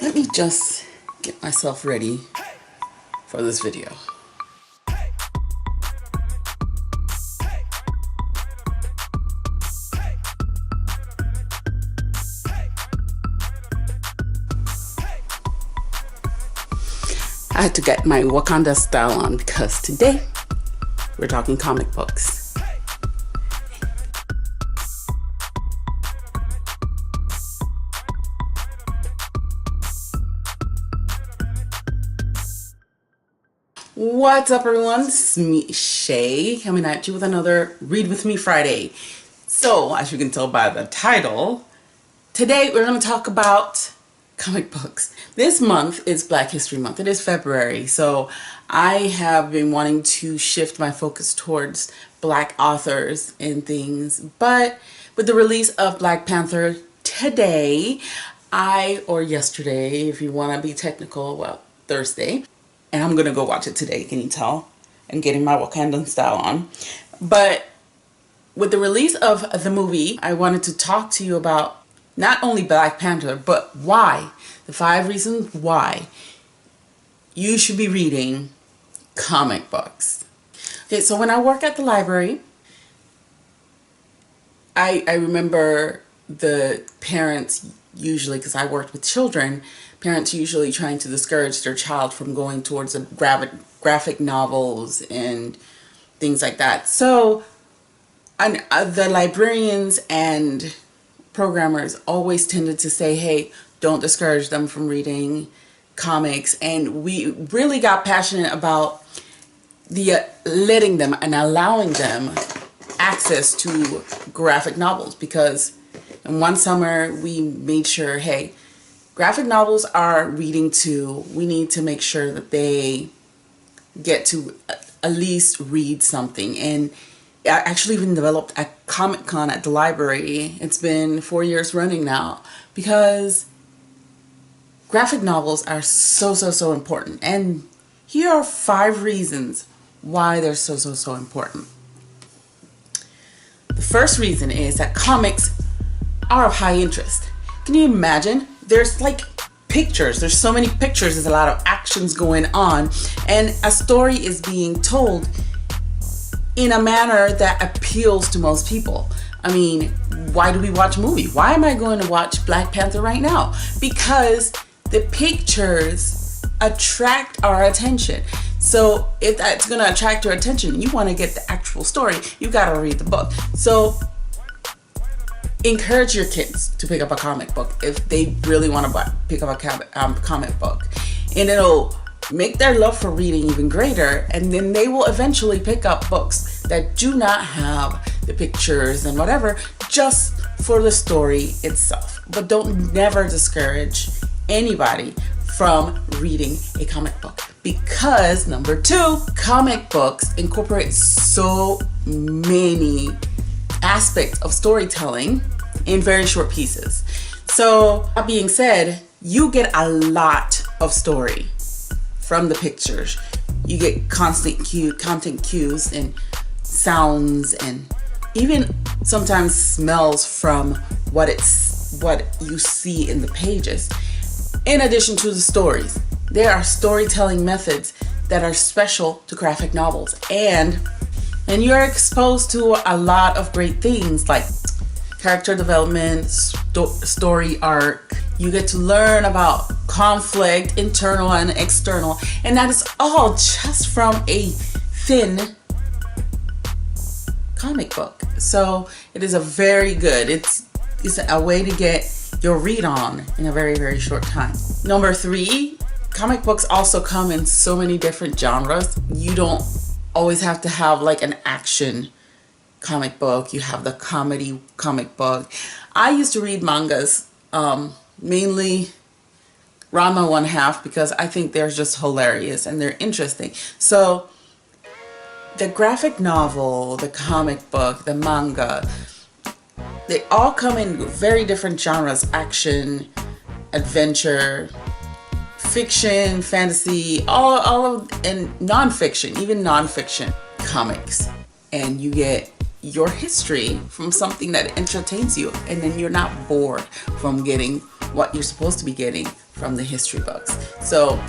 Let me just get myself ready for this video. I had to get my Wakanda style on because today we're talking comic books. What's up, everyone? It's me, Shay, coming at you with another Read With Me Friday. So, as you can tell by the title, today we're going to talk about comic books. This month is Black History Month. It is February, so I have been wanting to shift my focus towards Black authors and things, but with the release of Black Panther today, or yesterday, if you want to be technical, well, Thursday, and I'm gonna go watch it today, can you tell? I'm getting my Wakandan style on. But with the release of the movie, I wanted to talk to you about not only Black Panther, but why. The 5 reasons why you should be reading comic books. Okay, so when I work at the library, I remember the parents usually, because I worked with children, parents usually trying to discourage their child from going towards the graphic novels and things like that. So the librarians and programmers always tended to say, hey, don't discourage them from reading comics. And we really got passionate about letting them and allowing them access to graphic novels, because in one summer we made sure, hey, graphic novels are reading too. We need to make sure that they get to at least read something. And I actually even developed a Comic Con at the library. It's been 4 years running now, because graphic novels are so important. And here are 5 reasons why they're so important. The first reason is that comics are of high interest. Can you imagine? There's like pictures, there's so many pictures, there's a lot of actions going on, and a story is being told in a manner that appeals to most people. I mean, why do we watch a movie? Why am I going to watch Black Panther right now? Because the pictures attract our attention. So if that's going to attract your attention, you want to get the actual story, you got to read the book. So encourage your kids to pick up a comic book if they really want to pick up a comic book, and it'll make their love for reading even greater. And then they will eventually pick up books that do not have the pictures and whatever, just for the story itself. But don't never discourage anybody from reading a comic book, because number 2, comic books incorporate so many aspects of storytelling in very short pieces. So that being said, you get a lot of story from the pictures. You get content cues and sounds, and even sometimes smells from what you see in the pages. In addition to the stories, there are storytelling methods that are special to graphic novels, and you're exposed to a lot of great things like character development, story arc. You get to learn about conflict, internal and external, and that is all just from a thin comic book. So it is a very good, it's a way to get your read on in a very short time. Number 3, comic books also come in so many different genres. You don't always have to have like an action comic book. You have the comedy comic book. I used to read mangas, mainly Ranma 1/2, because I think they're just hilarious and they're interesting. So the graphic novel, the comic book, the manga, they all come in very different genres: action, adventure, fiction, fantasy, and non-fiction, even non-fiction comics. And you get your history from something that entertains you, and then you're not bored from getting what you're supposed to be getting from the history books. So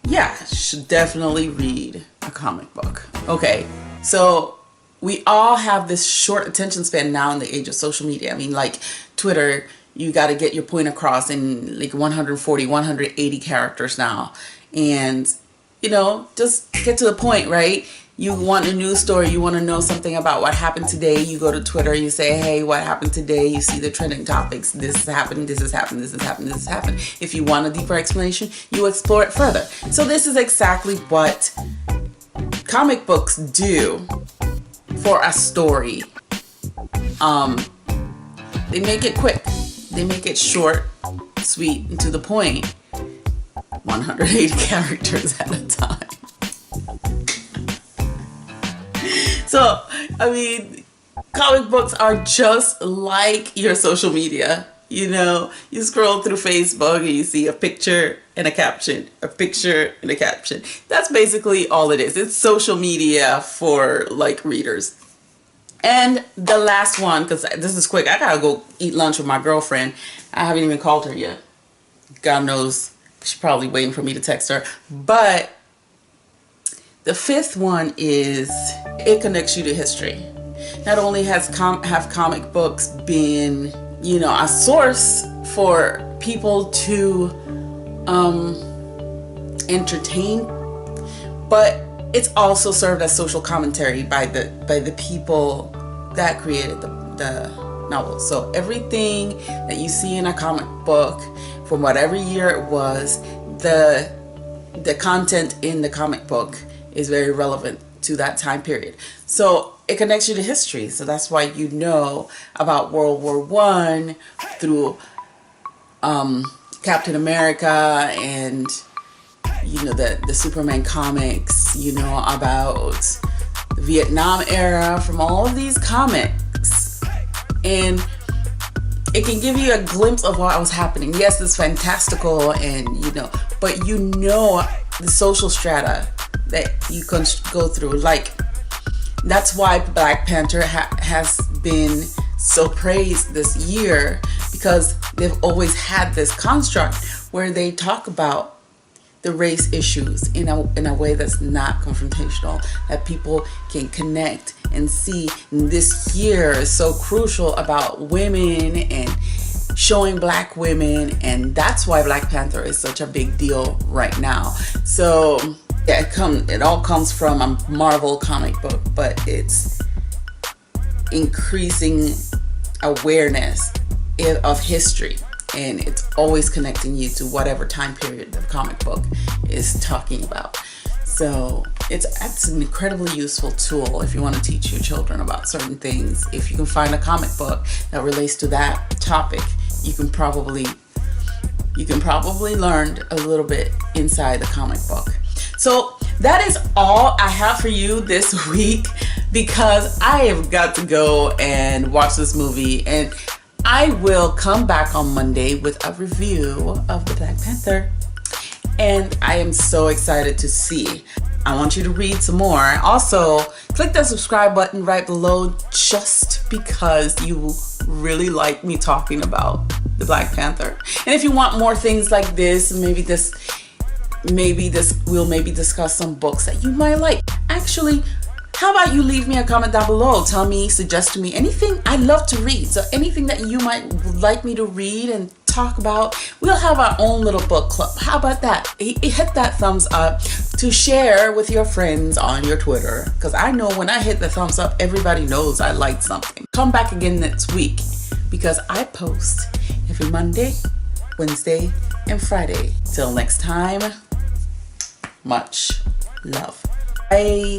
yeah, should definitely read a comic book. Okay, so we all have this short attention span now in the age of social media. I mean, like Twitter, you got to get your point across in like 140, 180 characters now. And, you know, just get to the point, right? You want a news story, you want to know something about what happened today, you go to Twitter, you say, hey, what happened today? You see the trending topics, this has happened, this has happened, this has happened, this has happened. If you want a deeper explanation, you explore it further. So this is exactly what comic books do for a story. They make it quick, they make it short, sweet, and to the point. 180 characters at a time. So, I mean, comic books are just like your social media. You know, you scroll through Facebook and you see a picture and a caption, a picture and a caption. That's basically all it is. It's social media for like readers. And the last one, because this is quick, I gotta go eat lunch with my girlfriend. I haven't even called her yet. God knows, she's probably waiting for me to text her. But the fifth one is it connects you to history. Not only have comic books been, you know, a source for people to entertain, but it's also served as social commentary by the people that created the novel. So everything that you see in a comic book from whatever year it was, the content in the comic book is very relevant to that time period. So it connects you to history. So that's why you know about World War I through Captain America and, you know, the Superman comics, you know, about the Vietnam era from all of these comics. And it can give you a glimpse of what was happening. Yes, it's fantastical and, you know, but you know the social strata that you can go through. Like, that's why Black Panther has been so praised this year, because they've always had this construct where they talk about the race issues in a way that's not confrontational, that people can connect and see. And this year is so crucial about women and showing Black women, and that's why Black Panther is such a big deal right now. So yeah, it all comes from a Marvel comic book, but it's increasing awareness of history, and it's always connecting you to whatever time period the comic book is talking about. So it's an incredibly useful tool if you want to teach your children about certain things. If you can find a comic book that relates to that topic, you can probably learn a little bit inside the comic book. So that is all I have for you this week, because I have got to go and watch this movie, and I will come back on Monday with a review of the Black Panther, and I am so excited to see. I want you to read some more. Also, click that subscribe button right below just because you really like me talking about the Black Panther. And if you want more things like this, we'll maybe discuss some books that you might like. Actually, how about you leave me a comment down below? Tell me, suggest to me anything. I love to read. So anything that you might like me to read and talk about, we'll have our own little book club. How about that? Hit that thumbs up to share with your friends on your Twitter, because I know when I hit the thumbs up, everybody knows I liked something. Come back again next week, because I post every Monday, Wednesday, and Friday. Till next time, much love. Bye.